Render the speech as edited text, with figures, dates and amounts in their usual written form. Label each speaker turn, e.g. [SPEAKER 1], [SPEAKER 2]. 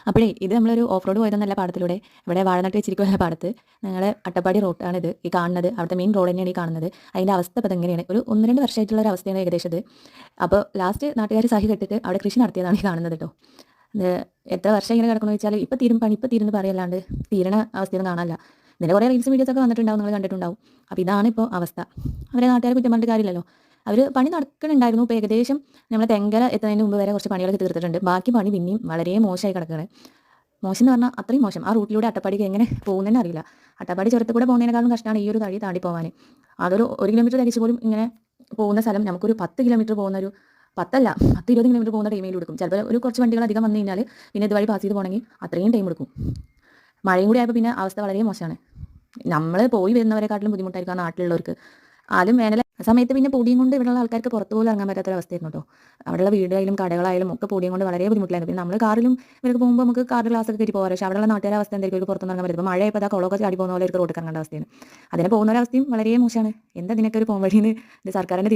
[SPEAKER 1] അപ്പോഴേ ഇത് നമ്മളൊരു ഓഫ് റോഡ് പോയതൊന്നല്ല പാടത്തിലൂടെ. ഇവിടെ വാഴനട്ട് വെച്ചിരിക്കുന്ന പാടത്ത് ഞങ്ങൾ അട്ടപ്പാടി റോട്ടാണിത് ഈ കാണുന്നത്. അവിടുത്തെ മെയിൻ റോഡ് തന്നെയാണ് ഈ കാണുന്നത്. അതിൻ്റെ അവസ്ഥ ഇപ്പോൾ ഇതെങ്ങനെയാണ്, ഒരു 1-2 വർഷമായിട്ടുള്ള ഒരു അവസ്ഥയാണ് ഏകദേശം ഇത്. അപ്പോൾ ലാസ്റ്റ് നാട്ടുകാർ സഹി കെട്ടിട്ട് അവിടെ കൃഷി നടത്തിയതാണ് ഈ കാണുന്നത് കേട്ടോ. ഇത് എത്ര വർഷം ഇങ്ങനെ കിടക്കണമെന്ന് വെച്ചാൽ ഇപ്പോൾ തീരും പണി ഇപ്പോൾ തീരുന്ന് പറയല്ലാണ്ട് തീരണ അവസ്ഥയൊന്നും കാണാനില്ല. ഇതിൻ്റെ കുറേ റീൽസ് വീഡിയോസൊക്കെ വന്നിട്ടുണ്ടാവും, നിങ്ങൾ കണ്ടിട്ടുണ്ടാവും. അപ്പോൾ ഇതാണ് ഇപ്പോൾ അവസ്ഥ. അവരെ നാട്ടുകാരെ കുറ്റം പറഞ്ഞിട്ട് കാര്യമില്ലല്ലോ. അവർ പണി നടക്കുന്നുണ്ടായിരുന്നു. ഇപ്പോൾ ഏകദേശം നമ്മൾ തെങ്കര എത്തുന്നതിന് മുമ്പ് വരെ കുറച്ച് പണികളൊക്കെ തീർത്തിട്ടുണ്ട്. ബാക്കി പണി പിന്നെയും വളരെ മോശമായി കിടക്കുകയാണ്. മോശം എന്ന് പറഞ്ഞാൽ അത്രയും മോശം. ആ റൂട്ടിലൂടെ അട്ടപ്പാടിക്ക് എങ്ങനെ പോകുന്നതെന്ന് അറിയില്ല. അട്ടപ്പാടി ചുരത്തിൽ കൂടെ പോകുന്നതിനേക്കാളും കഷ്ടമാണ് ഈ ഒരു തടി താണ്ടി പോകാൻ. അതൊരു 1 കിലോമീറ്റർ തിരിച്ച് പോലും ഇങ്ങനെ പോകുന്ന സ്ഥലം നമുക്കൊരു 10 കിലോമീറ്റർ പോകുന്ന ഒരു 10 20 കിലോമീറ്റർ പോകുന്ന ടൈമിൽ എടുക്കും. ചിലപ്പോൾ ഒരു കുറച്ച് വണ്ടികൾ അധികം വന്നു കഴിഞ്ഞാൽ പിന്നെ ഇതുവഴി പാസ് ചെയ്ത് പോകണമെങ്കിൽ അത്രയും ടൈം എടുക്കും. മഴയും കൂടി ആയപ്പോൾ പിന്നെ അവസ്ഥ വളരെ മോശമാണ്. നമ്മൾ പോയി വരുന്നവരെക്കാട്ടിലും ബുദ്ധിമുട്ടായിരിക്കും ആ നാട്ടിലുള്ളവർക്ക്. ആദ്യം വേനൽ സമയത്ത് പിന്നെ പൊടിയും കൊണ്ട് ഇവിടെയുള്ള ആൾക്കാർക്ക് പുറത്തു പോലും ഇറങ്ങാൻ പറ്റാത്തൊരവസ്ഥയായിരുന്നു കേട്ടോ. അവിടെയുള്ള വീടായാലും കടകളായാലും ഒക്കെ പൊടിയും കൊണ്ട് വളരെ ബുദ്ധിമുട്ടിലായിരുന്നു. പിന്നെ നമ്മൾ കാറിലും ഇവർക്ക് പോകുമ്പോൾ നമുക്ക് കാറിൽ ഗ്ലാസ് ഒക്കെ കയറ്റി പോകാം. പക്ഷേ അവിടെയുള്ള നാട്ടുകാരുടെ അവസ്ഥ എന്തായിരിക്കും, ഒരു പുറത്തുനിന്ന് ഇറങ്ങാൻ പറ്റും. ഇപ്പോൾ മഴയപ്പോൾ അതാ കുളമൊക്കെ ചാടി പോകുന്ന പോലെ ഒരു റോഡ് ഇറങ്ങേണ്ട അവസ്ഥയാണ്. അതിനെ പോകുന്നൊരവസ്ഥയും വളരെ മോശമാണ്. എന്താ ഇതിനൊക്കെ ഒരു പോകാൻ വഴിയെന്ന് ഇത് സർക്കാരിൻ്റെ